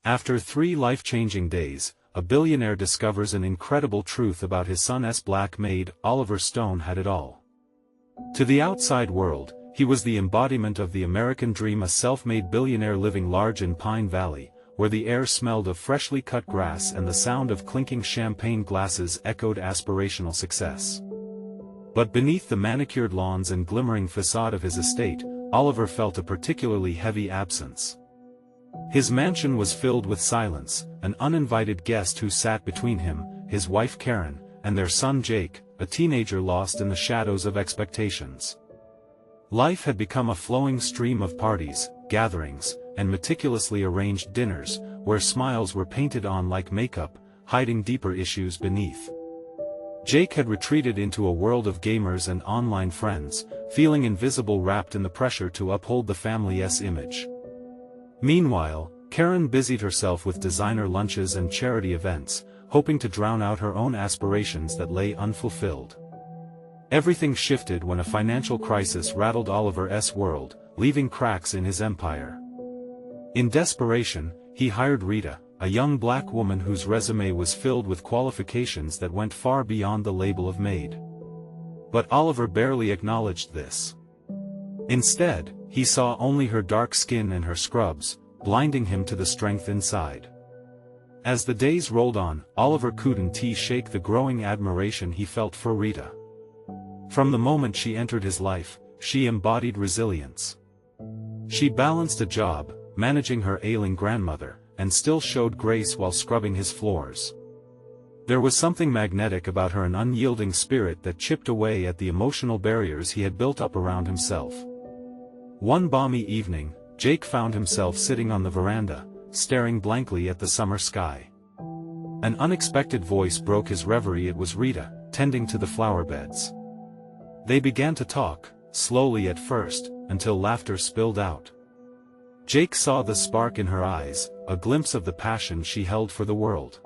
After 3 life-changing days, a billionaire discovers an incredible truth about his son's black maid. Oliver Stone had it all. To the outside world, he was the embodiment of the American dream, a self-made billionaire living large in Pine Valley, where the air smelled of freshly cut grass and the sound of clinking champagne glasses echoed aspirational success. But beneath the manicured lawns and glimmering facade of his estate, Oliver felt a particularly heavy absence. His mansion was filled with silence, an uninvited guest who sat between him, his wife Karen, and their son Jake, a teenager lost in the shadows of expectations. Life had become a flowing stream of parties, gatherings, and meticulously arranged dinners, where smiles were painted on like makeup, hiding deeper issues beneath. Jake had retreated into a world of gamers and online friends, feeling invisible, wrapped in the pressure to uphold the family's image. Meanwhile, Karen busied herself with designer lunches and charity events, hoping to drown out her own aspirations that lay unfulfilled. Everything shifted when a financial crisis rattled Oliver's world, leaving cracks in his empire. In desperation, he hired Rita, a young black woman whose resume was filled with qualifications that went far beyond the label of maid. But Oliver barely acknowledged this. Instead, he saw only her dark skin and her scrubs, blinding him to the strength inside. As the days rolled on, Oliver couldn't shake the growing admiration he felt for Rita. From the moment she entered his life, she embodied resilience. She balanced a job, managing her ailing grandmother, and still showed grace while scrubbing his floors. There was something magnetic about her, an unyielding spirit that chipped away at the emotional barriers he had built up around himself. One balmy evening, Jake found himself sitting on the veranda, staring blankly at the summer sky. An unexpected voice broke his reverie. It was Rita, tending to the flower beds. They began to talk, slowly at first, until laughter spilled out. Jake saw the spark in her eyes, a glimpse of the passion she held for the world.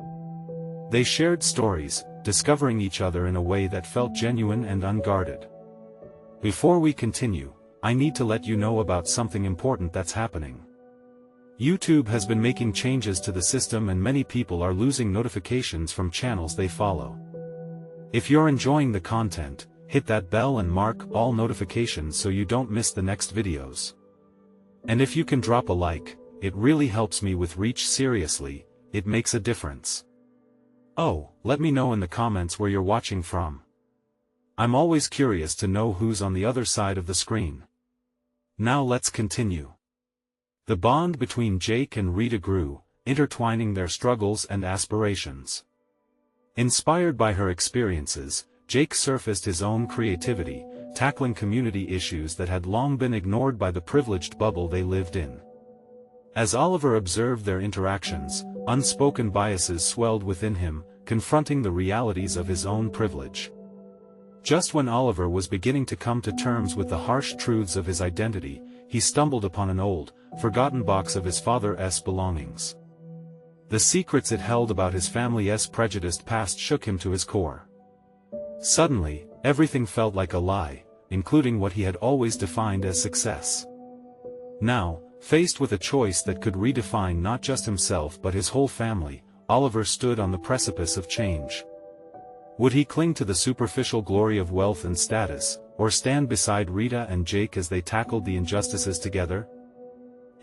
They shared stories, discovering each other in a way that felt genuine and unguarded. Before we continue, I need to let you know about something important that's happening. YouTube has been making changes to the system, and many people are losing notifications from channels they follow. If you're enjoying the content, hit that bell and mark all notifications so you don't miss the next videos. And if you can drop a like, it really helps me with reach. Seriously, it makes a difference. Oh, let me know in the comments where you're watching from. I'm always curious to know who's on the other side of the screen. Now let's continue. The bond between Jake and Rita grew, intertwining their struggles and aspirations. Inspired by her experiences, Jake surfaced his own creativity, tackling community issues that had long been ignored by the privileged bubble they lived in. As Oliver observed their interactions, unspoken biases swelled within him, confronting the realities of his own privilege. Just when Oliver was beginning to come to terms with the harsh truths of his identity, he stumbled upon an old, forgotten box of his father's belongings. The secrets it held about his family's prejudiced past shook him to his core. Suddenly, everything felt like a lie, including what he had always defined as success. Now, faced with a choice that could redefine not just himself but his whole family, Oliver stood on the precipice of change. Would he cling to the superficial glory of wealth and status, or stand beside Rita and Jake as they tackled the injustices together?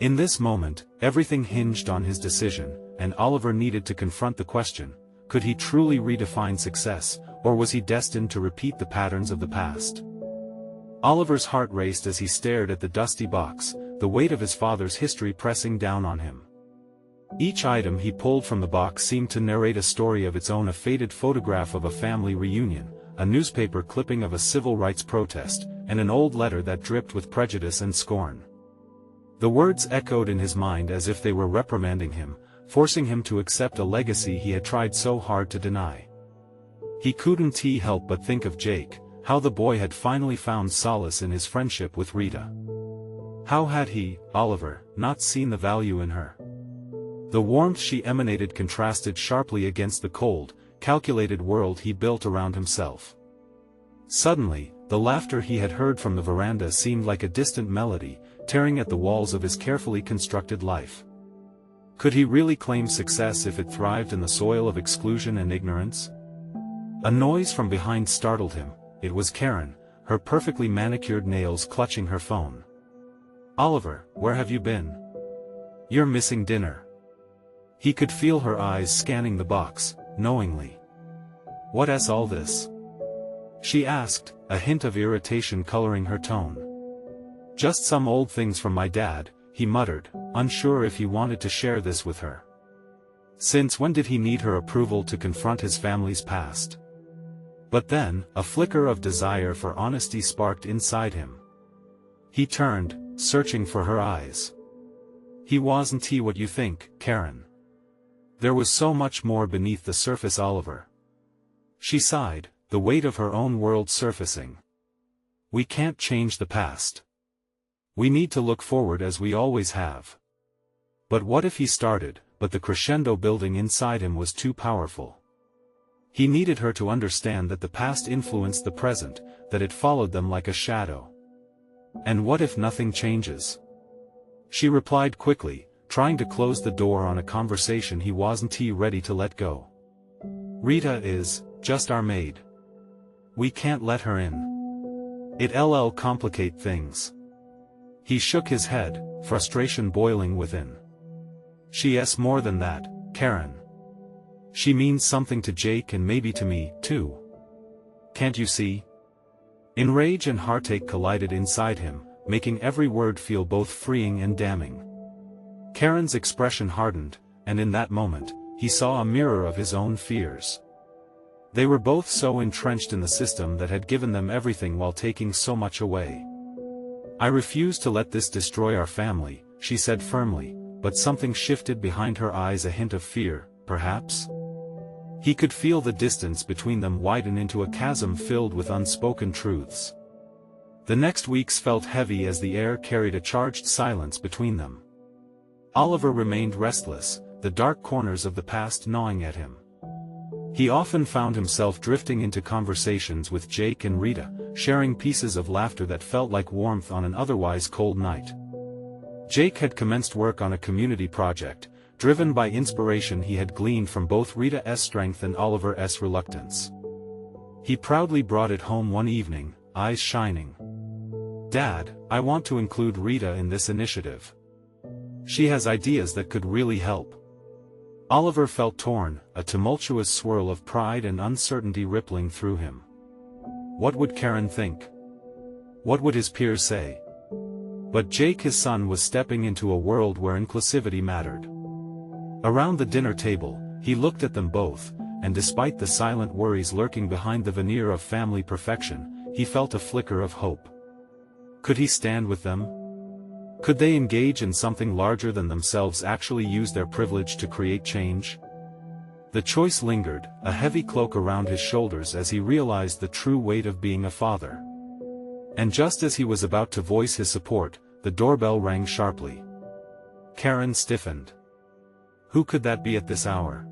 In this moment, everything hinged on his decision, and Oliver needed to confront the question: could he truly redefine success, or was he destined to repeat the patterns of the past? Oliver's heart raced as he stared at the dusty box, the weight of his father's history pressing down on him. Each item he pulled from the box seemed to narrate a story of its own: a faded photograph of a family reunion, a newspaper clipping of a civil rights protest, and an old letter that dripped with prejudice and scorn. The words echoed in his mind as if they were reprimanding him, forcing him to accept a legacy he had tried so hard to deny. He couldn't help but think of Jake, how the boy had finally found solace in his friendship with Rita. How had he, Oliver, not seen the value in her? The warmth she emanated contrasted sharply against the cold, calculated world he built around himself. Suddenly, the laughter he had heard from the veranda seemed like a distant melody, tearing at the walls of his carefully constructed life. Could he really claim success if it thrived in the soil of exclusion and ignorance? A noise from behind startled him. It was Karen, her perfectly manicured nails clutching her phone. "Oliver, where have you been? You're missing dinner." He could feel her eyes scanning the box, knowingly. "What's all this?" she asked, a hint of irritation coloring her tone. "Just some old things from my dad," he muttered, unsure if he wanted to share this with her. Since when did he need her approval to confront his family's past? But then, a flicker of desire for honesty sparked inside him. He turned, searching for her eyes. "Wasn't he what you think, Karen?" There was so much more beneath the surface, Oliver. She sighed, the weight of her own world surfacing. "We can't change the past. We need to look forward as we always have." But what if he started, but the crescendo building inside him was too powerful. He needed her to understand that the past influenced the present, that it followed them like a shadow. "And what if nothing changes?" she replied quickly, trying to close the door on a conversation he wasn't ready to let go. "Rita is just our maid. We can't let her in. It'll complicate things." He shook his head, frustration boiling within. "She's more than that, Karen. She means something to Jake and maybe to me, too. Can't you see?" Enrage and heartache collided inside him, making every word feel both freeing and damning. Karen's expression hardened, and in that moment, he saw a mirror of his own fears. They were both so entrenched in the system that had given them everything while taking so much away. "I refuse to let this destroy our family," she said firmly, but something shifted behind her eyes, a hint of fear, perhaps? He could feel the distance between them widen into a chasm filled with unspoken truths. The next weeks felt heavy as the air carried a charged silence between them. Oliver remained restless, the dark corners of the past gnawing at him. He often found himself drifting into conversations with Jake and Rita, sharing pieces of laughter that felt like warmth on an otherwise cold night. Jake had commenced work on a community project, driven by inspiration he had gleaned from both Rita's strength and Oliver's reluctance. He proudly brought it home one evening, eyes shining. "Dad, I want to include Rita in this initiative. She has ideas that could really help." Oliver felt torn, a tumultuous swirl of pride and uncertainty rippling through him. What would Karen think? What would his peers say? But Jake, his son, was stepping into a world where inclusivity mattered. Around the dinner table, he looked at them both, and despite the silent worries lurking behind the veneer of family perfection, he felt a flicker of hope. Could he stand with them? Could they engage in something larger than themselves, actually use their privilege to create change? The choice lingered, a heavy cloak around his shoulders as he realized the true weight of being a father. And just as he was about to voice his support, the doorbell rang sharply. Karen stiffened. Who could that be at this hour?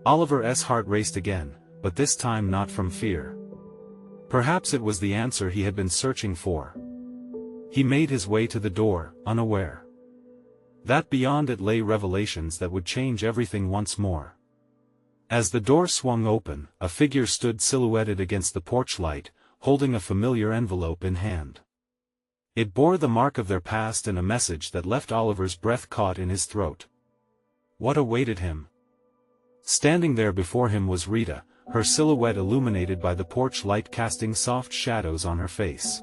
Oliver's heart raced again, but this time not from fear. Perhaps it was the answer he had been searching for. He made his way to the door, unaware that beyond it lay revelations that would change everything once more. As the door swung open, a figure stood silhouetted against the porch light, holding a familiar envelope in hand. It bore the mark of their past and a message that left Oliver's breath caught in his throat. What awaited him? Standing there before him was Rita, her silhouette illuminated by the porch light casting soft shadows on her face.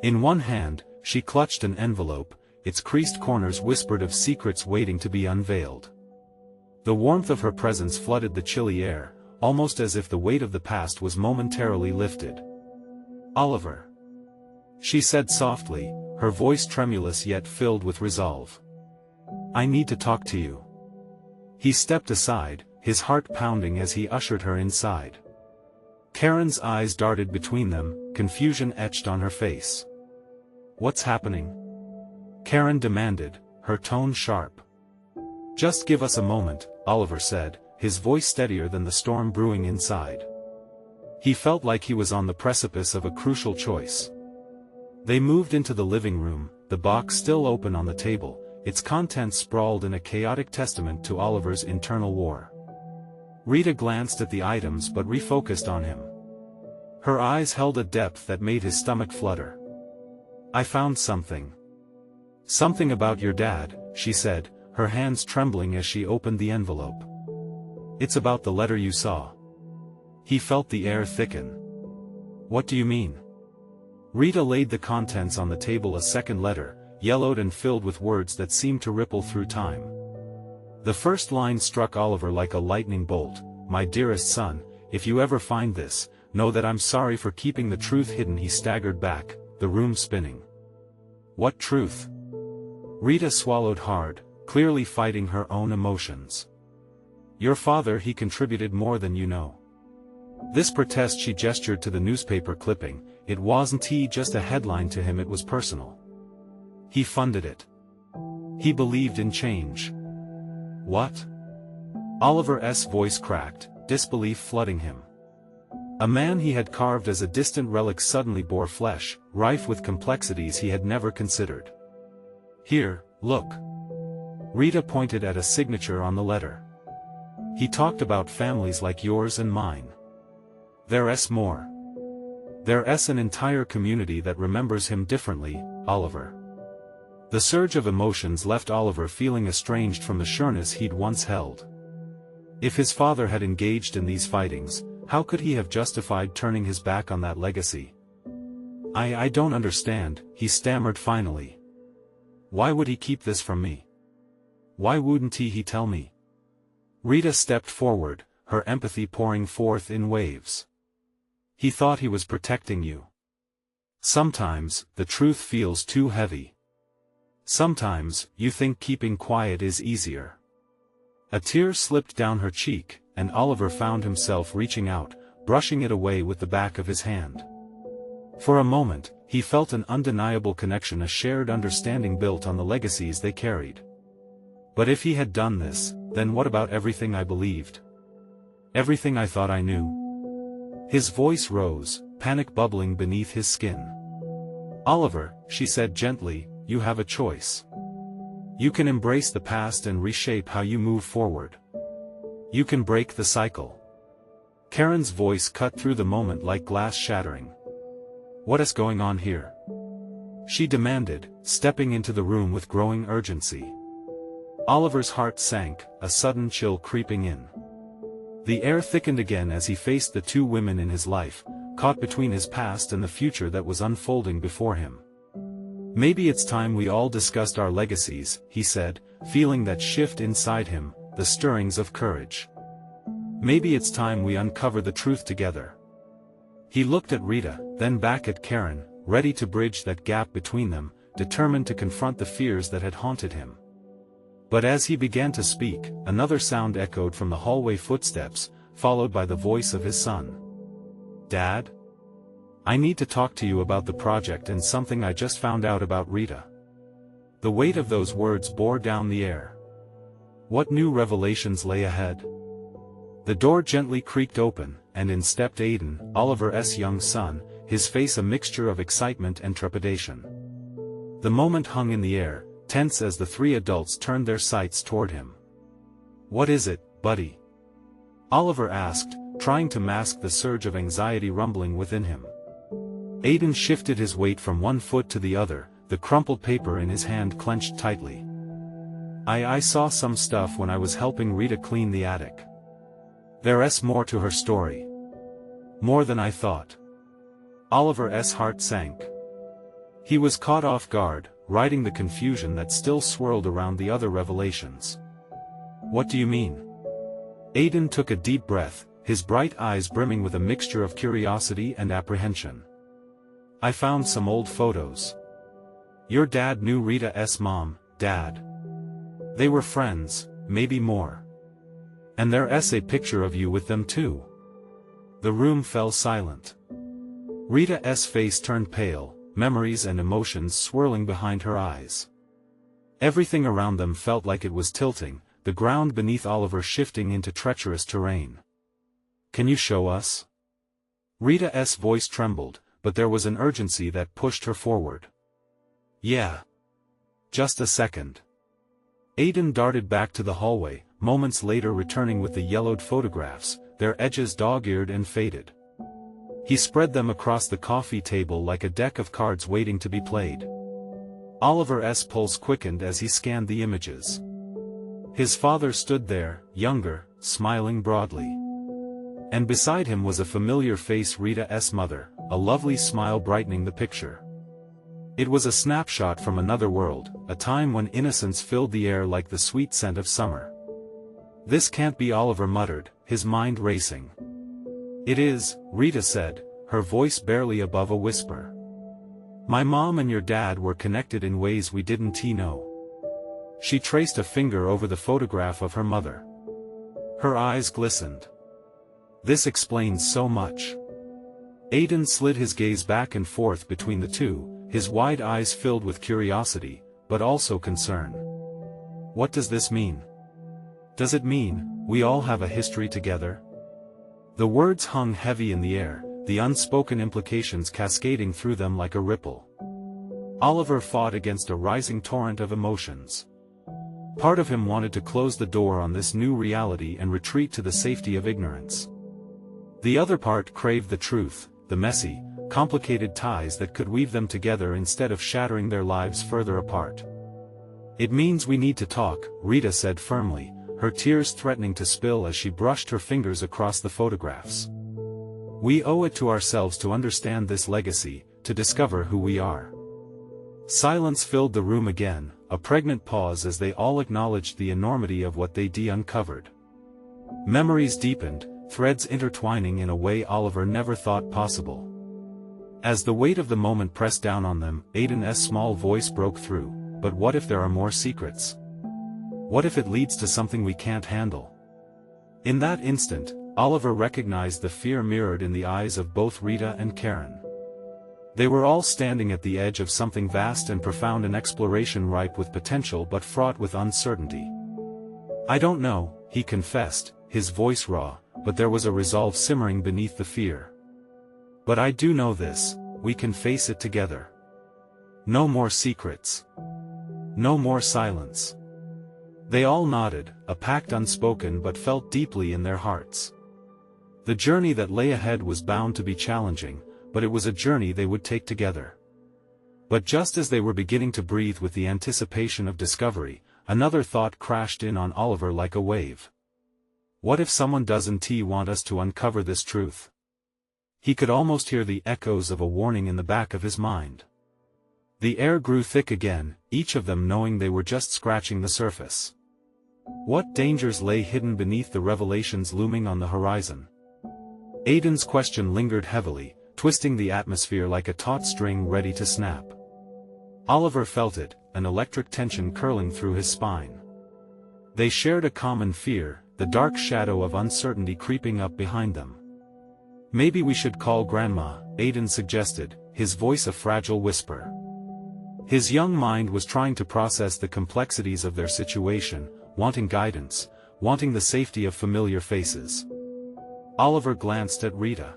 In one hand, she clutched an envelope, its creased corners whispered of secrets waiting to be unveiled. The warmth of her presence flooded the chilly air, almost as if the weight of the past was momentarily lifted. "Oliver," she said softly, her voice tremulous yet filled with resolve. "I need to talk to you." He stepped aside, his heart pounding as he ushered her inside. Karen's eyes darted between them, confusion etched on her face. "What's happening?" Karen demanded, her tone sharp. "Just give us a moment," Oliver said, his voice steadier than the storm brewing inside. He felt like he was on the precipice of a crucial choice. They moved into the living room, the box still open on the table, its contents sprawled in a chaotic testament to Oliver's internal war. Rita glanced at the items but refocused on him. Her eyes held a depth that made his stomach flutter. "I found something. Something about your dad," she said, her hands trembling as she opened the envelope. "It's about the letter you saw." He felt the air thicken. "What do you mean?" Rita laid the contents on the table. A second letter, yellowed and filled with words that seemed to ripple through time. The first line struck Oliver like a lightning bolt. "My dearest son, if you ever find this, know that I'm sorry for keeping the truth hidden." He staggered back, the room spinning. "What truth?" Rita swallowed hard, clearly fighting her own emotions. "Your father, he contributed more than you know." This protest, she gestured to the newspaper clipping. It wasn't just a headline to him, it was personal. He funded it. He believed in change. What? Oliver's voice cracked, disbelief flooding him. A man he had carved as a distant relic suddenly bore flesh, rife with complexities he had never considered. "Here, look." Rita pointed at a signature on the letter. "He talked about families like yours and mine. There's more. There's an entire community that remembers him differently, Oliver." The surge of emotions left Oliver feeling estranged from the sureness he'd once held. If his father had engaged in these fightings, how could he have justified turning his back on that legacy? I don't understand," he stammered finally. "Why would he keep this from me? Why wouldn't he tell me?" Rita stepped forward, her empathy pouring forth in waves. "He thought he was protecting you. Sometimes, the truth feels too heavy. Sometimes, you think keeping quiet is easier." A tear slipped down her cheek, and Oliver found himself reaching out, brushing it away with the back of his hand. For a moment, he felt an undeniable connection, a shared understanding built on the legacies they carried. "But if he had done this, then what about everything I believed? Everything I thought I knew?" His voice rose, panic bubbling beneath his skin. "Oliver," she said gently, "you have a choice. You can embrace the past and reshape how you move forward. You can break the cycle." Karen's voice cut through the moment like glass shattering. "What is going on here?" she demanded, stepping into the room with growing urgency. Oliver's heart sank, a sudden chill creeping in. The air thickened again as he faced the two women in his life, caught between his past and the future that was unfolding before him. "Maybe it's time we all discussed our legacies," he said, feeling that shift inside him, the stirrings of courage. "Maybe it's time we uncover the truth together." He looked at Rita, then back at Karen, ready to bridge that gap between them, determined to confront the fears that had haunted him. But as he began to speak, another sound echoed from the hallway: footsteps, followed by the voice of his son. "Dad? I need to talk to you about the project and something I just found out about Rita." The weight of those words bore down the air. What new revelations lay ahead? The door gently creaked open, and in stepped Aiden, Oliver's young son, his face a mixture of excitement and trepidation. The moment hung in the air, tense as the three adults turned their sights toward him. "What is it, buddy?" Oliver asked, trying to mask the surge of anxiety rumbling within him. Aiden shifted his weight from one foot to the other, the crumpled paper in his hand clenched tightly. I saw some stuff when I was helping Rita clean the attic. There's more to her story. More than I thought." Oliver's heart sank. He was caught off guard, riding the confusion that still swirled around the other revelations. "What do you mean?" Aiden took a deep breath, his bright eyes brimming with a mixture of curiosity and apprehension. "I found some old photos. Your dad knew Rita's mom, Dad. They were friends, maybe more. And there's a picture of you with them too." The room fell silent. Rita's face turned pale, memories and emotions swirling behind her eyes. Everything around them felt like it was tilting, the ground beneath Oliver shifting into treacherous terrain. "Can you show us?" Rita's voice trembled, but there was an urgency that pushed her forward. "Yeah. Just a second." Aiden darted back to the hallway, moments later returning with the yellowed photographs, their edges dog-eared and faded. He spread them across the coffee table like a deck of cards waiting to be played. Oliver's pulse quickened as he scanned the images. His father stood there, younger, smiling broadly. And beside him was a familiar face, Rita's mother, a lovely smile brightening the picture. It was a snapshot from another world, a time when innocence filled the air like the sweet scent of summer. "This can't be," Oliver muttered, his mind racing. "It is," Rita said, her voice barely above a whisper. "My mom and your dad were connected in ways we didn't know." She traced a finger over the photograph of her mother. Her eyes glistened. "This explains so much." Aiden slid his gaze back and forth between the two, his wide eyes filled with curiosity, but also concern. "What does this mean? Does it mean we all have a history together?" The words hung heavy in the air, the unspoken implications cascading through them like a ripple. Oliver fought against a rising torrent of emotions. Part of him wanted to close the door on this new reality and retreat to the safety of ignorance. The other part craved the truth, the messy, complicated ties that could weave them together instead of shattering their lives further apart. "It means we need to talk," Rita said firmly, her tears threatening to spill as she brushed her fingers across the photographs. "We owe it to ourselves to understand this legacy, to discover who we are." Silence filled the room again, a pregnant pause as they all acknowledged the enormity of what they uncovered. Memories deepened, threads intertwining in a way Oliver never thought possible. As the weight of the moment pressed down on them, Aiden's small voice broke through, "But what if there are more secrets? What if it leads to something we can't handle?" In that instant, Oliver recognized the fear mirrored in the eyes of both Rita and Karen. They were all standing at the edge of something vast and profound, an exploration ripe with potential but fraught with uncertainty. "I don't know," he confessed, his voice raw, but there was a resolve simmering beneath the fear. "But I do know this, we can face it together. No more secrets. No more silence." They all nodded, a pact unspoken but felt deeply in their hearts. The journey that lay ahead was bound to be challenging, but it was a journey they would take together. But just as they were beginning to breathe with the anticipation of discovery, another thought crashed in on Oliver like a wave. What if someone doesn't want us to uncover this truth? He could almost hear the echoes of a warning in the back of his mind. The air grew thick again, each of them knowing they were just scratching the surface. What dangers lay hidden beneath the revelations looming on the horizon? Aiden's question lingered heavily, twisting the atmosphere like a taut string ready to snap. Oliver felt it, an electric tension curling through his spine. They shared a common fear, the dark shadow of uncertainty creeping up behind them. "Maybe we should call Grandma," Aiden suggested, his voice a fragile whisper. His young mind was trying to process the complexities of their situation, wanting guidance, wanting the safety of familiar faces. Oliver glanced at Rita.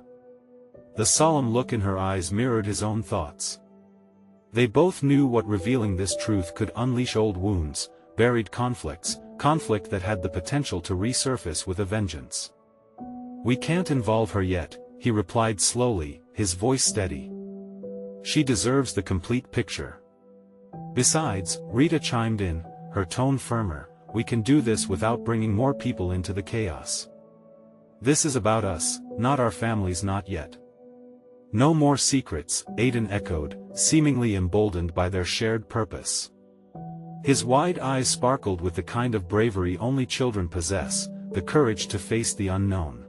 The solemn look in her eyes mirrored his own thoughts. They both knew what revealing this truth could unleash: old wounds, buried conflicts, conflict that had the potential to resurface with a vengeance. "We can't involve her yet," he replied slowly, his voice steady. "She deserves the complete picture." "Besides," Rita chimed in, her tone firmer, "we can do this without bringing more people into the chaos. This is about us, not our families, not yet." "No more secrets," Aiden echoed, seemingly emboldened by their shared purpose. His wide eyes sparkled with the kind of bravery only children possess, the courage to face the unknown.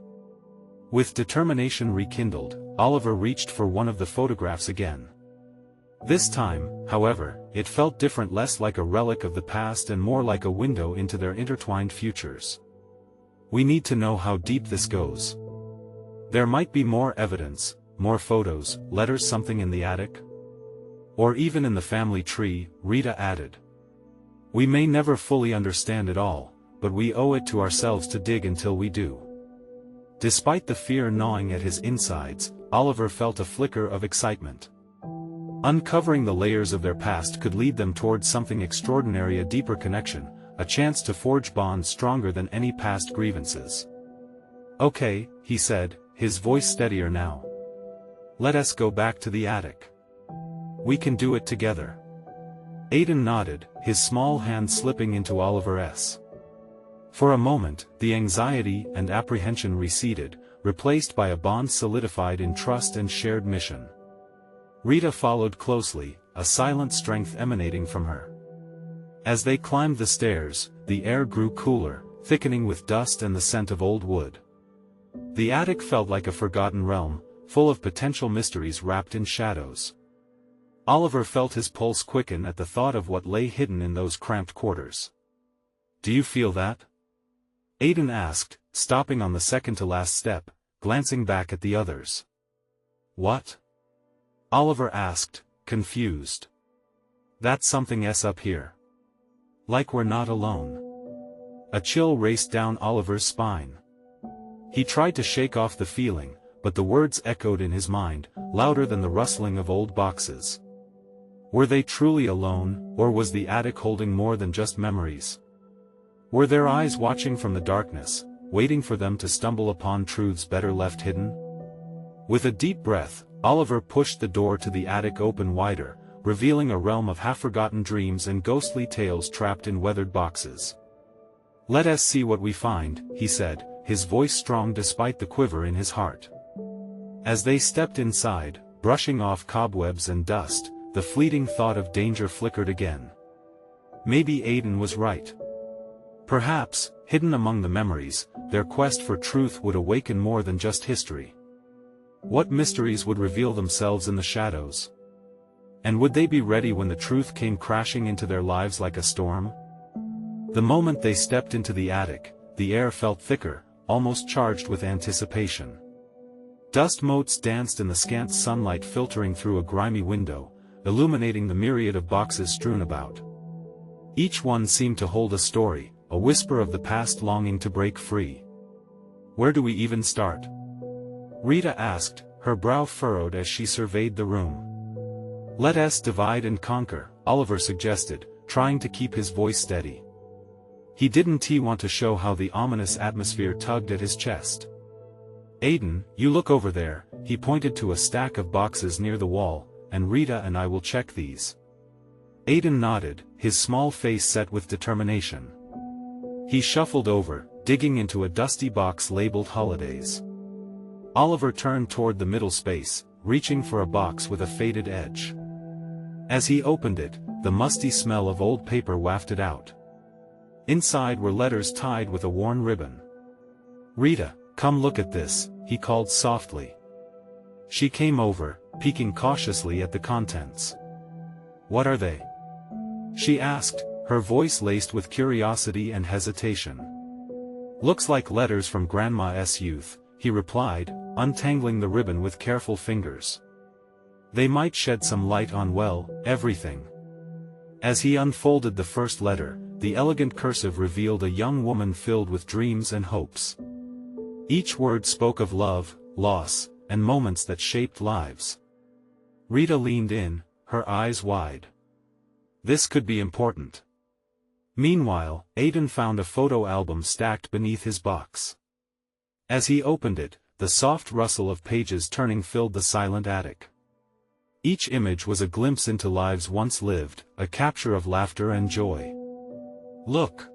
With determination rekindled, Oliver reached for one of the photographs again. This time, however, it felt different, less like a relic of the past and more like a window into their intertwined futures. "We need to know how deep this goes. There might be more evidence, more photos, letters, something in the attic. Or even in the family tree," Rita added. "We may never fully understand it all, but we owe it to ourselves to dig until we do." Despite the fear gnawing at his insides, Oliver felt a flicker of excitement. Uncovering the layers of their past could lead them towards something extraordinary, a deeper connection, a chance to forge bonds stronger than any past grievances. "Okay," he said, his voice steadier now. "Let us go back to the attic. We can do it together." Aidan nodded, his small hand slipping into Oliver's. For a moment, the anxiety and apprehension receded, replaced by a bond solidified in trust and shared mission. Rita followed closely, a silent strength emanating from her. As they climbed the stairs, the air grew cooler, thickening with dust and the scent of old wood. The attic felt like a forgotten realm, full of potential mysteries wrapped in shadows. Oliver felt his pulse quicken at the thought of what lay hidden in those cramped quarters. "Do you feel that?" Aidan asked, stopping on the second-to-last step, glancing back at the others. "What?" Oliver asked, confused. "That's something else up here. Like we're not alone." A chill raced down Oliver's spine. He tried to shake off the feeling, but the words echoed in his mind, louder than the rustling of old boxes. Were they truly alone, or was the attic holding more than just memories? Were their eyes watching from the darkness, waiting for them to stumble upon truths better left hidden? With a deep breath, Oliver pushed the door to the attic open wider, revealing a realm of half-forgotten dreams and ghostly tales trapped in weathered boxes. "Let us see what we find," he said, his voice strong despite the quiver in his heart. As they stepped inside, brushing off cobwebs and dust, the fleeting thought of danger flickered again. Maybe Aidan was right. Perhaps, hidden among the memories, their quest for truth would awaken more than just history. What mysteries would reveal themselves in the shadows? And would they be ready when the truth came crashing into their lives like a storm? The moment they stepped into the attic, the air felt thicker, almost charged with anticipation. Dust motes danced in the scant sunlight filtering through a grimy window, illuminating the myriad of boxes strewn about. Each one seemed to hold a story, a whisper of the past longing to break free. "Where do we even start?" Rita asked, her brow furrowed as she surveyed the room. "Let us divide and conquer," Oliver suggested, trying to keep his voice steady. He didn't want to show how the ominous atmosphere tugged at his chest. "Aidan, you look over there," he pointed to a stack of boxes near the wall, "and Rita and I will check these." Aidan nodded, his small face set with determination. He shuffled over, digging into a dusty box labeled Holidays. Oliver turned toward the middle space, reaching for a box with a faded edge. As he opened it, the musty smell of old paper wafted out. Inside were letters tied with a worn ribbon. "Rita, come look at this," he called softly. She came over, peeking cautiously at the contents. "What are they?" she asked, her voice laced with curiosity and hesitation. "Looks like letters from Grandma's youth," he replied, untangling the ribbon with careful fingers. "They might shed some light on, well, everything." As he unfolded the first letter, the elegant cursive revealed a young woman filled with dreams and hopes. Each word spoke of love, loss, and moments that shaped lives. Rita leaned in, her eyes wide. This could be important. Meanwhile, Aidan found a photo album stacked beneath his box. As he opened it, the soft rustle of pages turning filled the silent attic. Each image was a glimpse into lives once lived, a capture of laughter and joy. "Look!"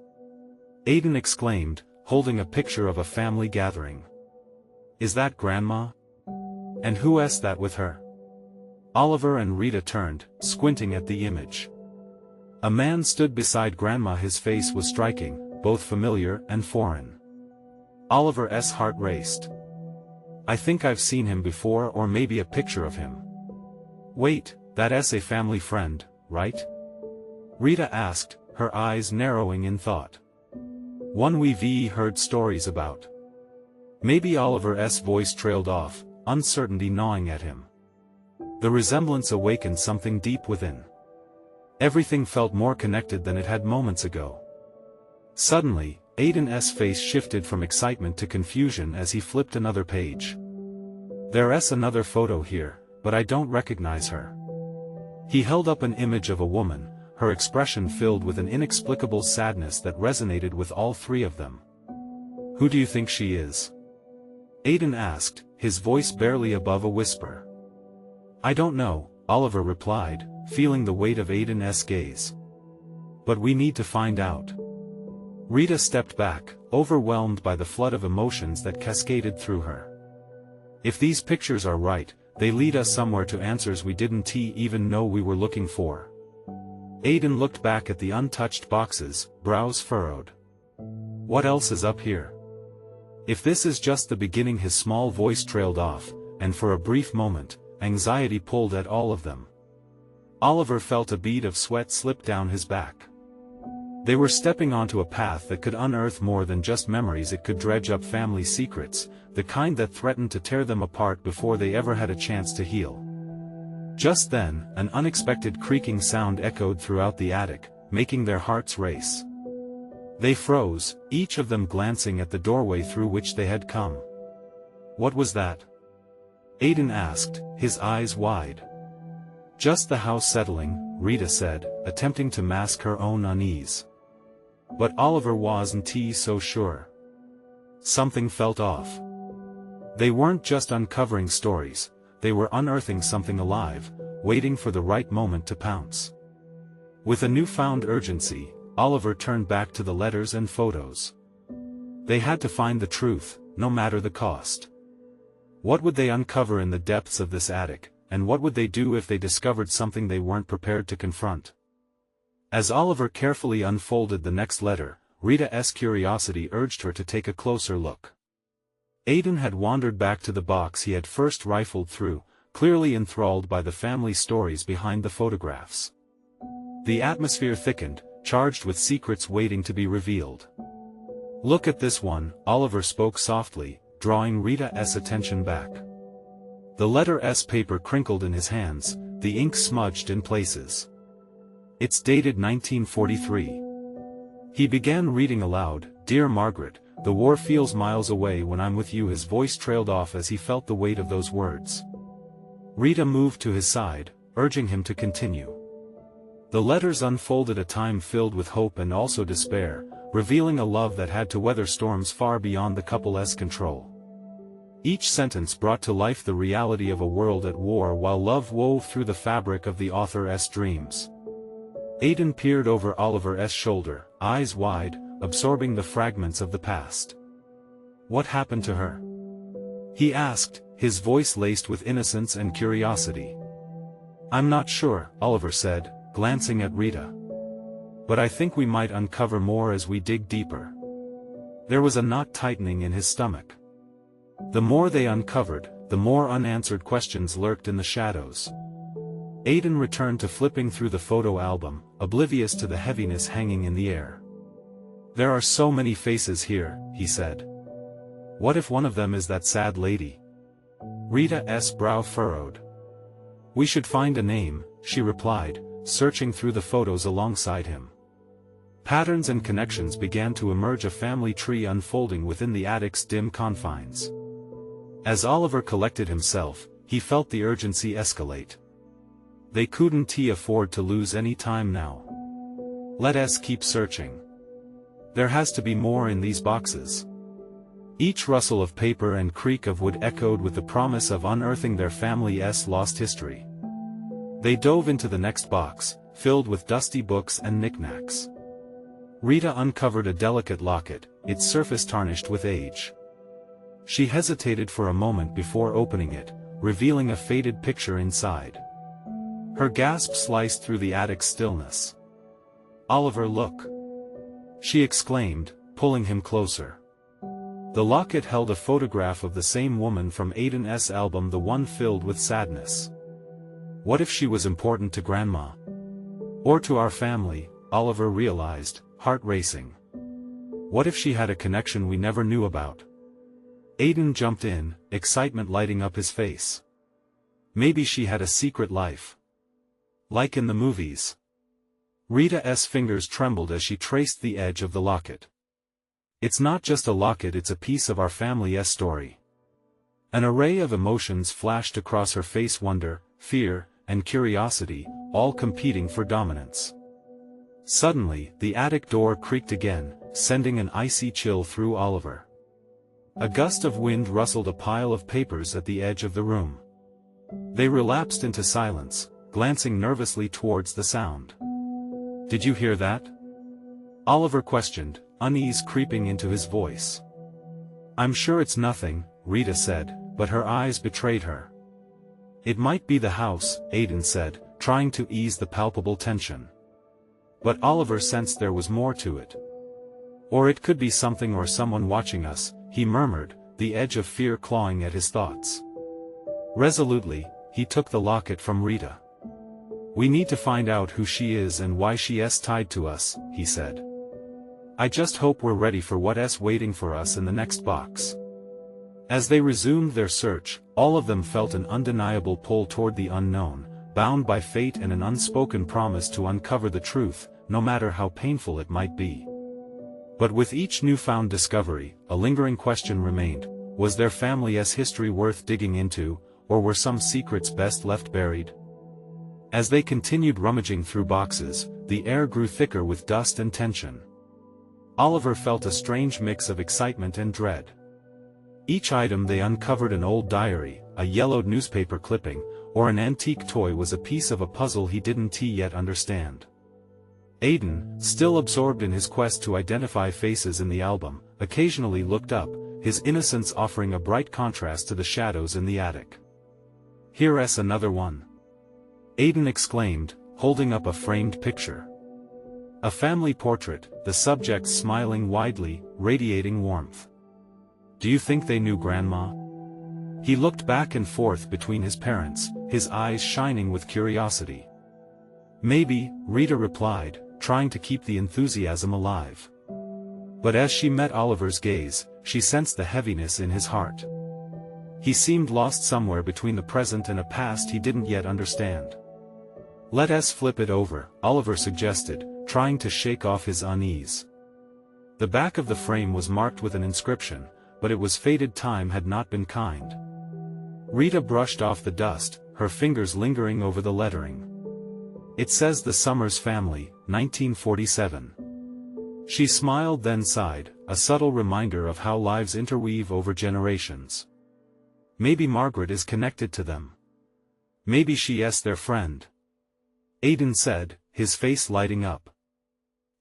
Aidan exclaimed, holding a picture of a family gathering. "Is that Grandma? And who is that with her?" Oliver and Rita turned, squinting at the image. A man stood beside Grandma. His face was striking, both familiar and foreign. Oliver's heart raced. "I think I've seen him before, or maybe a picture of him." "Wait, that's a family friend, right?" Rita asked, her eyes narrowing in thought. "One we've heard stories about." Maybe Oliver's voice trailed off, uncertainty gnawing at him. The resemblance awakened something deep within. Everything felt more connected than it had moments ago. Suddenly, Aidan's face shifted from excitement to confusion as he flipped another page. "There's another photo here, but I don't recognize her." He held up an image of a woman, her expression filled with an inexplicable sadness that resonated with all three of them. "Who do you think she is?" Aidan asked, his voice barely above a whisper. "I don't know," Oliver replied, feeling the weight of Aidan's gaze. "But we need to find out." Rita stepped back, overwhelmed by the flood of emotions that cascaded through her. "If these pictures are right, they lead us somewhere to answers we didn't even know we were looking for." Aidan looked back at the untouched boxes, brows furrowed. "What else is up here?" If this is just the beginning, his small voice trailed off, and for a brief moment, anxiety pulled at all of them. Oliver felt a bead of sweat slip down his back. They were stepping onto a path that could unearth more than just memories. It could dredge up family secrets, the kind that threatened to tear them apart before they ever had a chance to heal. Just then, an unexpected creaking sound echoed throughout the attic, making their hearts race. They froze, each of them glancing at the doorway through which they had come. "What was that?" Aidan asked, his eyes wide. "Just the house settling," Rita said, attempting to mask her own unease. But Oliver wasn't so sure. Something felt off. They weren't just uncovering stories, they were unearthing something alive, waiting for the right moment to pounce. With a newfound urgency, Oliver turned back to the letters and photos. They had to find the truth, no matter the cost. What would they uncover in the depths of this attic, and what would they do if they discovered something they weren't prepared to confront? As Oliver carefully unfolded the next letter, Rita's curiosity urged her to take a closer look. Aidan had wandered back to the box he had first rifled through, clearly enthralled by the family stories behind the photographs. The atmosphere thickened, charged with secrets waiting to be revealed. "Look at this one," Oliver spoke softly, drawing Rita's attention back. The letter S paper crinkled in his hands, the ink smudged in places. "It's dated 1943. He began reading aloud, "Dear Margaret, the war feels miles away when I'm with you." His voice trailed off as he felt the weight of those words. Rita moved to his side, urging him to continue. The letters unfolded a time filled with hope and also despair, revealing a love that had to weather storms far beyond the couple's control. Each sentence brought to life the reality of a world at war while love wove through the fabric of the author's dreams. Aidan peered over Oliver's shoulder, eyes wide, absorbing the fragments of the past. "What happened to her?" he asked, his voice laced with innocence and curiosity. "I'm not sure," Oliver said, glancing at Rita. "But I think we might uncover more as we dig deeper." There was a knot tightening in his stomach. The more they uncovered, the more unanswered questions lurked in the shadows. Aidan returned to flipping through the photo album, oblivious to the heaviness hanging in the air. "There are so many faces here," he said. "What if one of them is that sad lady?" Rita's brow furrowed. "We should find a name," she replied, searching through the photos alongside him. Patterns and connections began to emerge, a family tree unfolding within the attic's dim confines. As Oliver collected himself, he felt the urgency escalate. They couldn't afford to lose any time now. "Let us keep searching. There has to be more in these boxes." Each rustle of paper and creak of wood echoed with the promise of unearthing their family's lost history. They dove into the next box, filled with dusty books and knickknacks. Rita uncovered a delicate locket, its surface tarnished with age. She hesitated for a moment before opening it, revealing a faded picture inside. Her gasp sliced through the attic's stillness. "Oliver, look!" she exclaimed, pulling him closer. The locket held a photograph of the same woman from Aidan's album, the one filled with sadness. What if she was important to Grandma? Or to our family, Oliver realized, heart racing. What if she had a connection we never knew about? Aidan jumped in, excitement lighting up his face. Maybe she had a secret life. Like in the movies. Rita's fingers trembled as she traced the edge of the locket. "It's not just a locket, it's a piece of our family's story." An array of emotions flashed across her face: wonder, fear, and curiosity, all competing for dominance. Suddenly, the attic door creaked again, sending an icy chill through Oliver. A gust of wind rustled a pile of papers at the edge of the room. They relapsed into silence, glancing nervously towards the sound. "Did you hear that?" Oliver questioned, unease creeping into his voice. "I'm sure it's nothing," Rita said, but her eyes betrayed her. "It might be the house," Aiden said, trying to ease the palpable tension. But Oliver sensed there was more to it. "Or it could be something or someone watching us," he murmured, the edge of fear clawing at his thoughts. Resolutely, he took the locket from Rita. "We need to find out who she is and why she's tied to us," he said. "I just hope we're ready for what's waiting for us in the next box." As they resumed their search, all of them felt an undeniable pull toward the unknown, bound by fate and an unspoken promise to uncover the truth, no matter how painful it might be. But with each newfound discovery, a lingering question remained: was their family's history worth digging into, or were some secrets best left buried? As they continued rummaging through boxes, the air grew thicker with dust and tension. Oliver felt a strange mix of excitement and dread. Each item they uncovered, an old diary, a yellowed newspaper clipping, or an antique toy, was a piece of a puzzle he didn't yet understand. Aiden, still absorbed in his quest to identify faces in the album, occasionally looked up, his innocence offering a bright contrast to the shadows in the attic. "Here's another one," Aiden exclaimed, holding up a framed picture. A family portrait, the subject smiling widely, radiating warmth. "Do you think they knew Grandma?" He looked back and forth between his parents, his eyes shining with curiosity. "Maybe," Rita replied, trying to keep the enthusiasm alive. But as she met Oliver's gaze, she sensed the heaviness in his heart. He seemed lost somewhere between the present and a past he didn't yet understand. "Let us flip it over," Oliver suggested, trying to shake off his unease. The back of the frame was marked with an inscription, but it was faded. Time had not been kind. Rita brushed off the dust, her fingers lingering over the lettering. "It says the Summers family, 1947. She smiled, then sighed, a subtle reminder of how lives interweave over generations. "Maybe Margaret is connected to them. Maybe she's their friend," Aiden said, his face lighting up.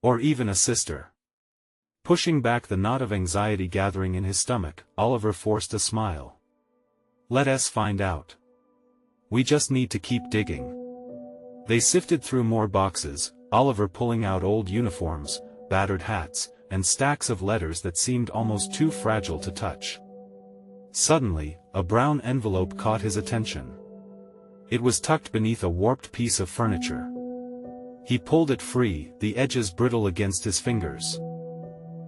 "Or even a sister." Pushing back the knot of anxiety gathering in his stomach, Oliver forced a smile. "Let us find out. We just need to keep digging." They sifted through more boxes, Oliver pulling out old uniforms, battered hats, and stacks of letters that seemed almost too fragile to touch. Suddenly, a brown envelope caught his attention. It was tucked beneath a warped piece of furniture. He pulled it free, the edges brittle against his fingers.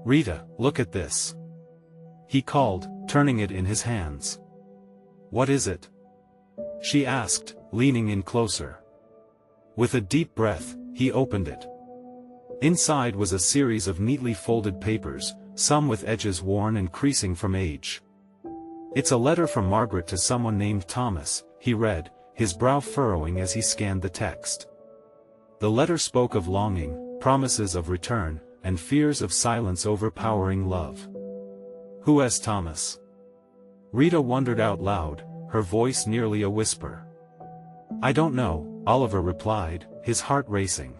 "Rita, look at this," he called, turning it in his hands. "What is it?" she asked, leaning in closer. With a deep breath, he opened it. Inside was a series of neatly folded papers, some with edges worn and creasing from age. "It's a letter from Margaret to someone named Thomas," he read, his brow furrowing as he scanned the text. The letter spoke of longing, promises of return, and fears of silence overpowering love. "Who is Thomas?" Rita wondered out loud, her voice nearly a whisper. "I don't know," Oliver replied, his heart racing.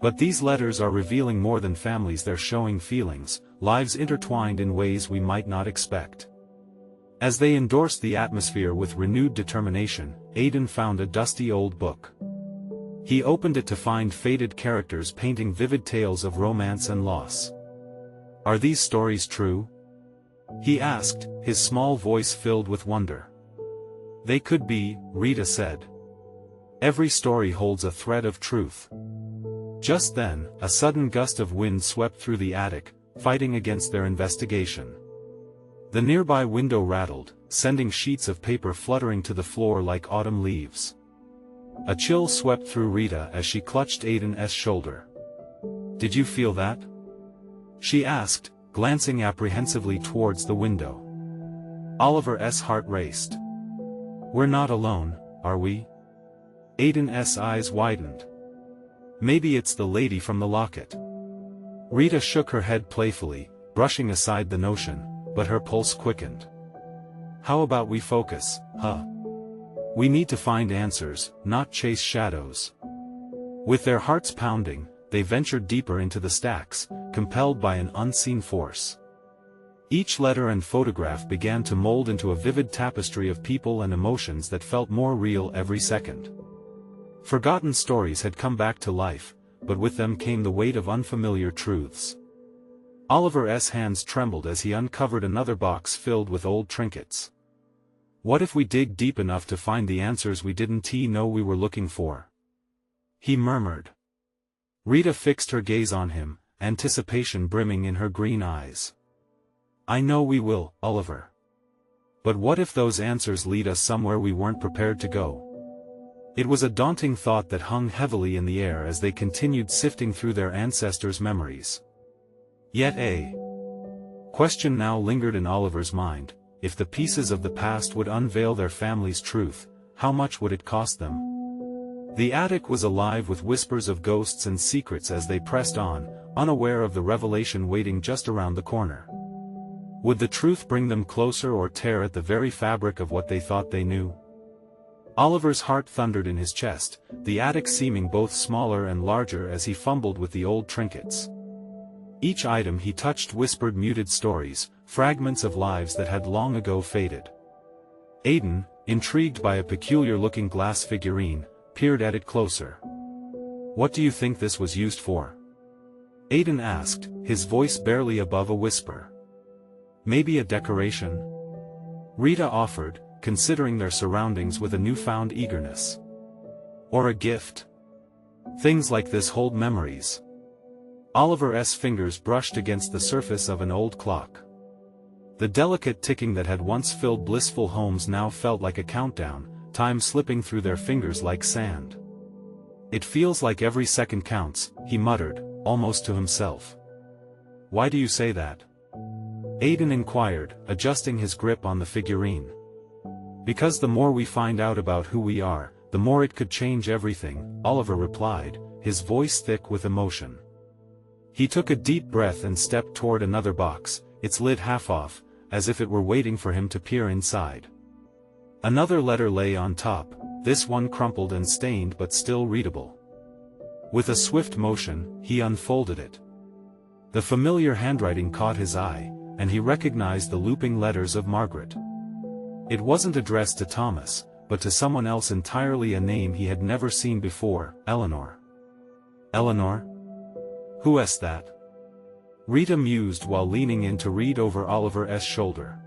"But these letters are revealing more than families. They're showing feelings, lives intertwined in ways we might not expect." As they endorsed the atmosphere with renewed determination, Aiden found a dusty old book. He opened it to find faded characters painting vivid tales of romance and loss. "Are these stories true?" he asked, his small voice filled with wonder. "They could be," Rita said. "Every story holds a thread of truth." Just then, a sudden gust of wind swept through the attic, fighting against their investigation. The nearby window rattled, sending sheets of paper fluttering to the floor like autumn leaves. A chill swept through Rita as she clutched Aiden's shoulder. "Did you feel that?" she asked, glancing apprehensively towards the window. Oliver's heart raced. "We're not alone, are we?" Aiden's eyes widened. Maybe it's the lady from the locket. Rita shook her head playfully, brushing aside the notion, but her pulse quickened. How about we focus, huh? We need to find answers, not chase shadows. With their hearts pounding, they ventured deeper into the stacks, compelled by an unseen force. Each letter and photograph began to mold into a vivid tapestry of people and emotions that felt more real every second. Forgotten stories had come back to life, but with them came the weight of unfamiliar truths. Oliver's hands trembled as he uncovered another box filled with old trinkets. What if we dig deep enough to find the answers we didn't know we were looking for? He murmured. Rita fixed her gaze on him, anticipation brimming in her green eyes. I know we will, Oliver. But what if those answers lead us somewhere we weren't prepared to go? It was a daunting thought that hung heavily in the air as they continued sifting through their ancestors' memories. Yet a question now lingered in Oliver's mind: if the pieces of the past would unveil their family's truth, how much would it cost them? The attic was alive with whispers of ghosts and secrets as they pressed on, unaware of the revelation waiting just around the corner. Would the truth bring them closer or tear at the very fabric of what they thought they knew? Oliver's heart thundered in his chest, the attic seeming both smaller and larger as he fumbled with the old trinkets. Each item he touched whispered muted stories, fragments of lives that had long ago faded. Aiden, intrigued by a peculiar-looking glass figurine, peered at it closer. What do you think this was used for? Aiden asked, his voice barely above a whisper. Maybe a decoration? Rita offered, considering their surroundings with a newfound eagerness. Or a gift? Things like this hold memories. Oliver's fingers brushed against the surface of an old clock. The delicate ticking that had once filled blissful homes now felt like a countdown, time slipping through their fingers like sand. It feels like every second counts, he muttered, almost to himself. Why do you say that? Aiden inquired, adjusting his grip on the figurine. Because the more we find out about who we are, the more it could change everything, Oliver replied, his voice thick with emotion. He took a deep breath and stepped toward another box, its lid half off, as if it were waiting for him to peer inside. Another letter lay on top, this one crumpled and stained but still readable. With a swift motion, he unfolded it. The familiar handwriting caught his eye, and he recognized the looping letters of Margaret. It wasn't addressed to Thomas, but to someone else entirely, a name he had never seen before, Eleanor. Eleanor? Who is that? Rita mused while leaning in to read over Oliver's shoulder.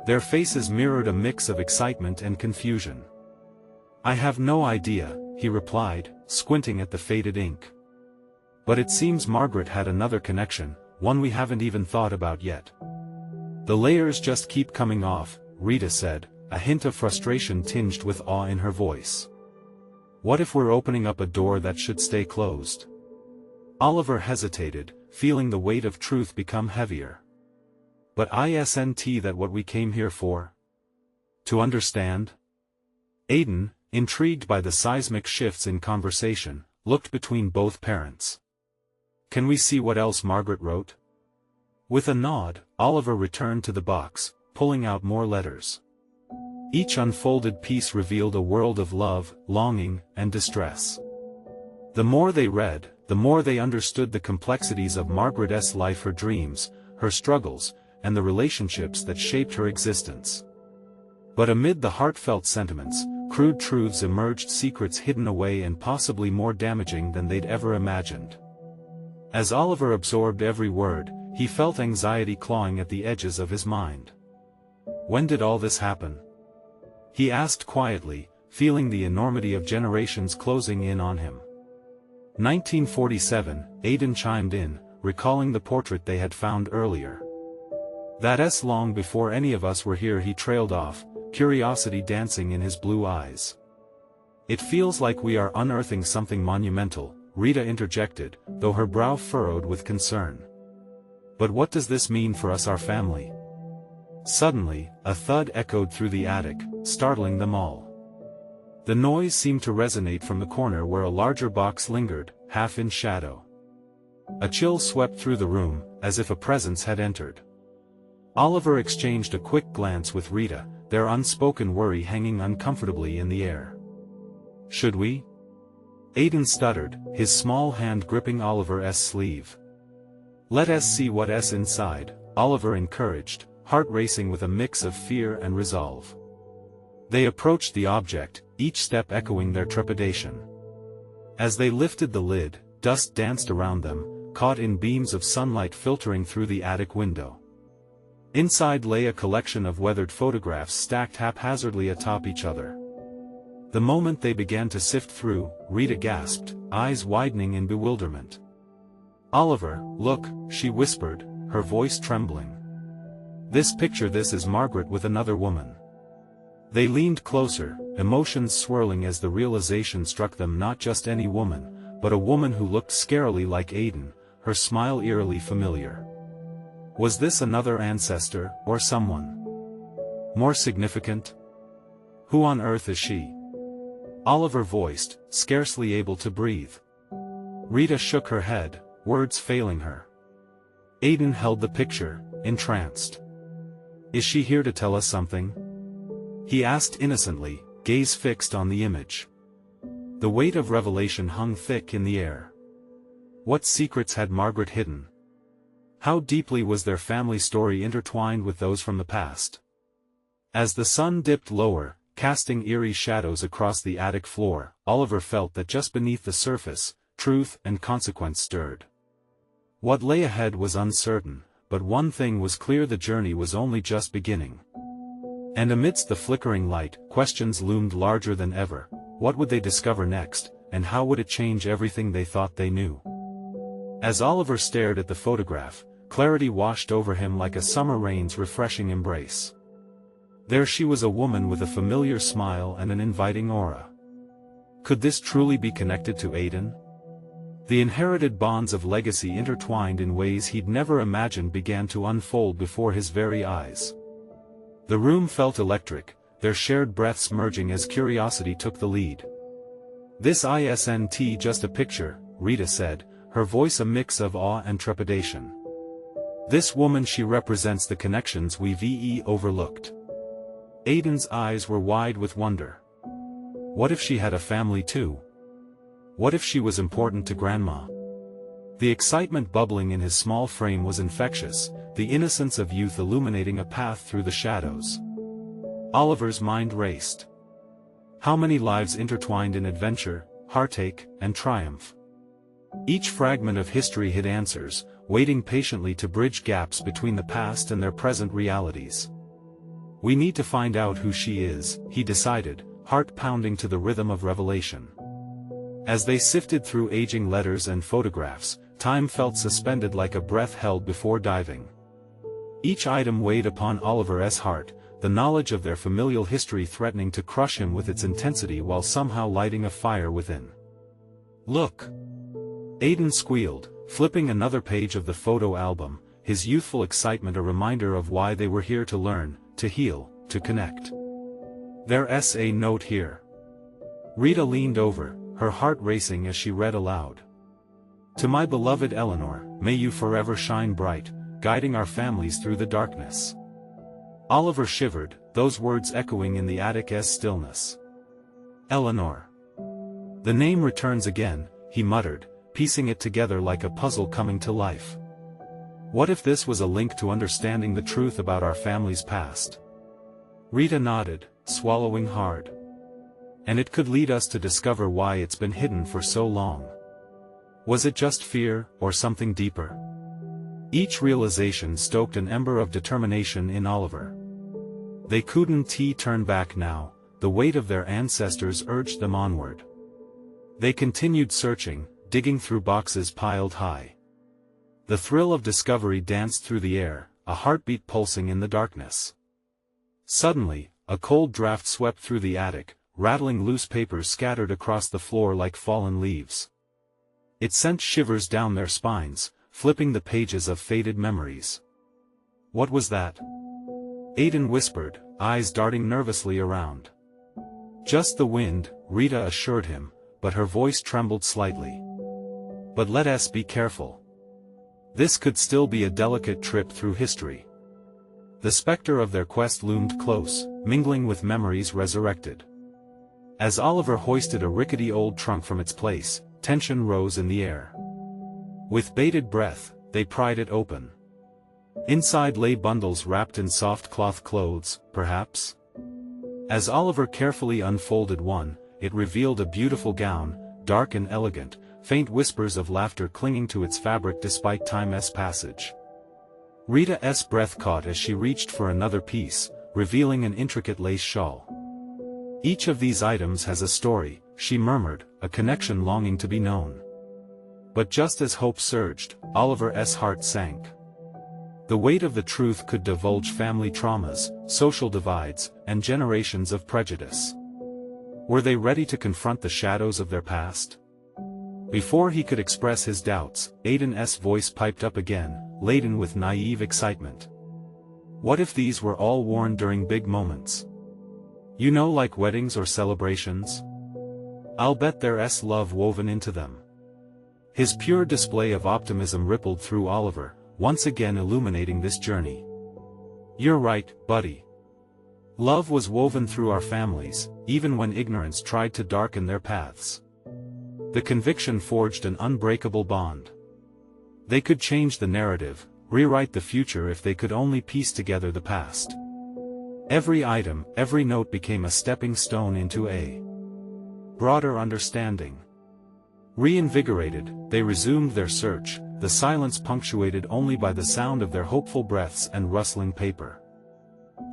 Their faces mirrored a mix of excitement and confusion. I have no idea, he replied, squinting at the faded ink. But it seems Margaret had another connection, one we haven't even thought about yet. The layers just keep coming off, Rita said, a hint of frustration tinged with awe in her voice. What if we're opening up a door that should stay closed? Oliver hesitated, feeling the weight of truth become heavier. But isn't that what we came here for? To understand? Aiden, intrigued by the seismic shifts in conversation, looked between both parents. Can we see what else Margaret wrote? With a nod, Oliver returned to the box, pulling out more letters. Each unfolded piece revealed a world of love, longing, and distress. The more they read, the more they understood the complexities of Margaret's life, her dreams, her struggles, and the relationships that shaped her existence. But amid the heartfelt sentiments, crude truths emerged, secrets hidden away and possibly more damaging than they'd ever imagined. As Oliver absorbed every word, he felt anxiety clawing at the edges of his mind. When did all this happen? He asked quietly, feeling the enormity of generations closing in on him. 1947, Aiden chimed in, recalling the portrait they had found earlier. That's long before any of us were here, he trailed off, curiosity dancing in his blue eyes. It feels like we are unearthing something monumental, Rita interjected, though her brow furrowed with concern. But what does this mean for us, our family? Suddenly, a thud echoed through the attic, startling them all. The noise seemed to resonate from the corner where a larger box lingered, half in shadow. A chill swept through the room, as if a presence had entered. Oliver exchanged a quick glance with Rita, their unspoken worry hanging uncomfortably in the air. "Should we?" Aiden stuttered, his small hand gripping Oliver's sleeve. "Let us see what's inside," Oliver encouraged, heart racing with a mix of fear and resolve. They approached the object, each step echoing their trepidation. As they lifted the lid, dust danced around them, caught in beams of sunlight filtering through the attic window. Inside lay a collection of weathered photographs stacked haphazardly atop each other. The moment they began to sift through, Rita gasped, eyes widening in bewilderment. "Oliver, look," she whispered, her voice trembling. This is Margaret with another woman." They leaned closer, emotions swirling as the realization struck them: not just any woman, but a woman who looked scarily like Aiden, her smile eerily familiar. Was this another ancestor, or someone more significant? "Who on earth is she?" Oliver voiced, scarcely able to breathe. Rita shook her head, words failing her. Aiden held the picture, entranced. "Is she here to tell us something?" he asked innocently, gaze fixed on the image. The weight of revelation hung thick in the air. What secrets had Margaret hidden? How deeply was their family story intertwined with those from the past? As the sun dipped lower, casting eerie shadows across the attic floor, Oliver felt that just beneath the surface, truth and consequence stirred. What lay ahead was uncertain, but one thing was clear: the journey was only just beginning. And amidst the flickering light, questions loomed larger than ever. What would they discover next, and how would it change everything they thought they knew? As Oliver stared at the photograph, clarity washed over him like a summer rain's refreshing embrace. There she was, a woman with a familiar smile and an inviting aura. Could this truly be connected to Aiden? The inherited bonds of legacy intertwined in ways he'd never imagined began to unfold before his very eyes. The room felt electric, their shared breaths merging as curiosity took the lead. "This isn't just a picture," Rita said, her voice a mix of awe and trepidation. "This woman, she represents the connections we've overlooked." Aiden's eyes were wide with wonder. What if she had a family too? What if she was important to Grandma? The excitement bubbling in his small frame was infectious, the innocence of youth illuminating a path through the shadows. Oliver's mind raced. How many lives intertwined in adventure, heartache, and triumph? Each fragment of history hid answers, waiting patiently to bridge gaps between the past and their present realities. "We need to find out who she is," he decided, heart pounding to the rhythm of revelation. As they sifted through aging letters and photographs, time felt suspended like a breath held before diving. Each item weighed upon Oliver's heart, the knowledge of their familial history threatening to crush him with its intensity while somehow lighting a fire within. "Look!" Aiden squealed, flipping another page of the photo album, his youthful excitement a reminder of why they were here: to learn, to heal, to connect. "There's a note here." Rita leaned over, her heart racing as she read aloud. "To my beloved Eleanor, may you forever shine bright, guiding our families through the darkness." Oliver shivered, those words echoing in the attic's stillness. "Eleanor. The name returns again," he muttered, piecing it together like a puzzle coming to life. What if this was a link to understanding the truth about our family's past? Rita nodded, swallowing hard. "And it could lead us to discover why it's been hidden for so long. Was it just fear, or something deeper?" Each realization stoked an ember of determination in Oliver. They couldn't turn back now, the weight of their ancestors urged them onward. They continued searching, digging through boxes piled high. The thrill of discovery danced through the air, a heartbeat pulsing in the darkness. Suddenly, a cold draft swept through the attic, rattling loose papers scattered across the floor like fallen leaves. It sent shivers down their spines, flipping the pages of faded memories. "What was that?" Aiden whispered, eyes darting nervously around. "Just the wind," Rita assured him, but her voice trembled slightly. But let us be careful. This could still be a delicate trip through history. The specter of their quest loomed close, mingling with memories resurrected. As Oliver hoisted a rickety old trunk from its place, tension rose in the air. With bated breath, they pried it open. Inside lay bundles wrapped in soft cloth clothes, perhaps? As Oliver carefully unfolded one, it revealed a beautiful gown, dark and elegant, faint whispers of laughter clinging to its fabric despite time's passage. Rita's breath caught as she reached for another piece, revealing an intricate lace shawl. Each of these items has a story, she murmured, a connection longing to be known. But just as hope surged, Oliver's heart sank. The weight of the truth could divulge family traumas, social divides, and generations of prejudice. Were they ready to confront the shadows of their past? Before he could express his doubts, Aiden's voice piped up again, laden with naive excitement. What if these were all worn during big moments? You know, like weddings or celebrations? I'll bet there's love woven into them. His pure display of optimism rippled through Oliver, once again illuminating this journey. You're right, buddy. Love was woven through our families, even when ignorance tried to darken their paths. The conviction forged an unbreakable bond. They could change the narrative, rewrite the future if they could only piece together the past. Every item, every note became a stepping stone into a broader understanding. Reinvigorated, they resumed their search, the silence punctuated only by the sound of their hopeful breaths and rustling paper.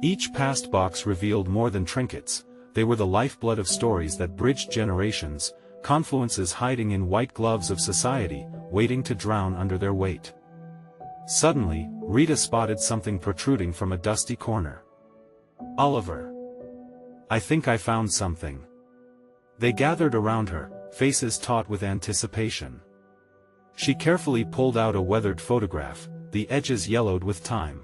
Each past box revealed more than trinkets, they were the lifeblood of stories that bridged generations, confluences hiding in white gloves of society, waiting to drown under their weight. Suddenly, Rita spotted something protruding from a dusty corner. Oliver. I think I found something. They gathered around her, faces taut with anticipation. She carefully pulled out a weathered photograph, the edges yellowed with time.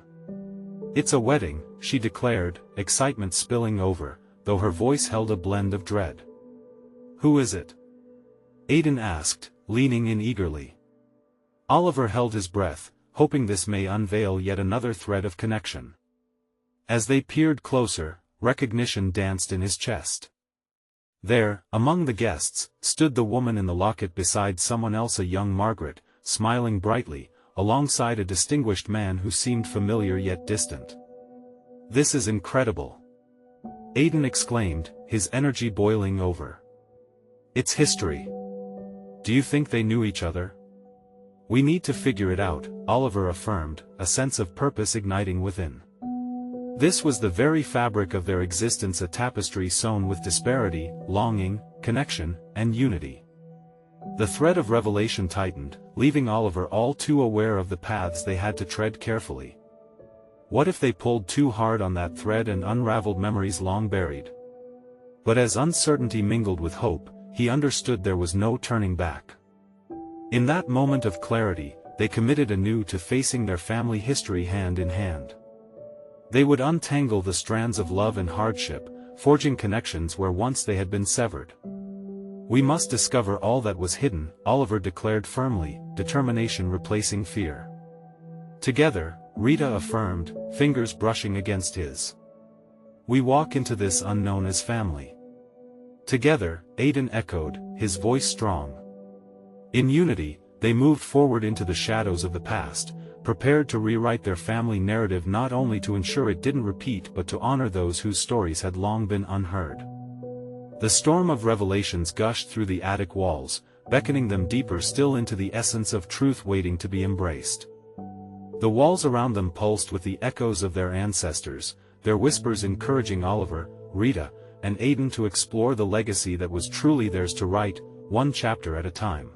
It's a wedding, she declared, excitement spilling over, though her voice held a blend of dread. Who is it? Aiden asked, leaning in eagerly. Oliver held his breath, hoping this may unveil yet another thread of connection. As they peered closer, recognition danced in his chest. There, among the guests, stood the woman in the locket beside someone else, a young Margaret, smiling brightly, alongside a distinguished man who seemed familiar yet distant. This is incredible! Aiden exclaimed, his energy boiling over. It's history. Do you think they knew each other? We need to figure it out, Oliver affirmed, a sense of purpose igniting within. This was the very fabric of their existence, a tapestry sewn with disparity, longing, connection, and unity. The thread of revelation tightened, leaving Oliver all too aware of the paths they had to tread carefully. What if they pulled too hard on that thread and unraveled memories long buried? But as uncertainty mingled with hope, he understood there was no turning back. In that moment of clarity, they committed anew to facing their family history hand in hand. They would untangle the strands of love and hardship, forging connections where once they had been severed. We must discover all that was hidden, Oliver declared firmly, determination replacing fear. Together, Rita affirmed, fingers brushing against his. We walk into this unknown as family. Together, Aiden echoed, his voice strong. In unity, they moved forward into the shadows of the past, prepared to rewrite their family narrative, not only to ensure it didn't repeat but to honor those whose stories had long been unheard. The storm of revelations gushed through the attic walls, beckoning them deeper still into the essence of truth waiting to be embraced. The walls around them pulsed with the echoes of their ancestors, their whispers encouraging Oliver, Rita, and Aiden to explore the legacy that was truly theirs to write, one chapter at a time.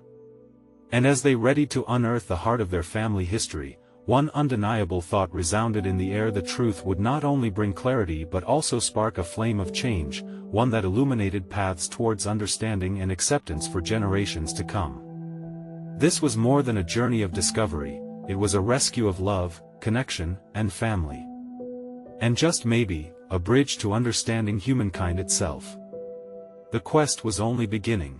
And as they readied to unearth the heart of their family history, one undeniable thought resounded in the air: the truth would not only bring clarity but also spark a flame of change, one that illuminated paths towards understanding and acceptance for generations to come. This was more than a journey of discovery, it was a rescue of love, connection, and family. And just maybe, a bridge to understanding humankind itself. The quest was only beginning.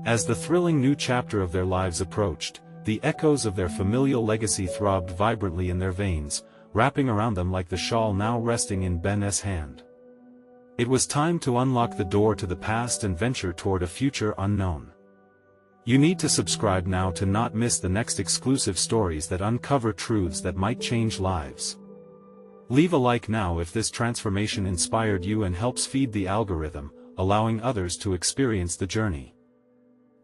As the thrilling new chapter of their lives approached, the echoes of their familial legacy throbbed vibrantly in their veins, wrapping around them like the shawl now resting in Ben's hand. It was time to unlock the door to the past and venture toward a future unknown. You need to subscribe now to not miss the next exclusive stories that uncover truths that might change lives. Leave a like now if this transformation inspired you and helps feed the algorithm, allowing others to experience the journey.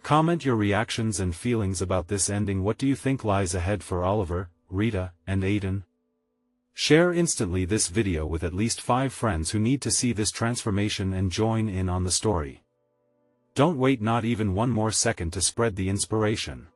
Comment your reactions and feelings about this ending. What do you think lies ahead for Oliver, Rita, and Aiden? Share instantly this video with at least 5 friends who need to see this transformation and join in on the story. Don't wait not even one more second to spread the inspiration.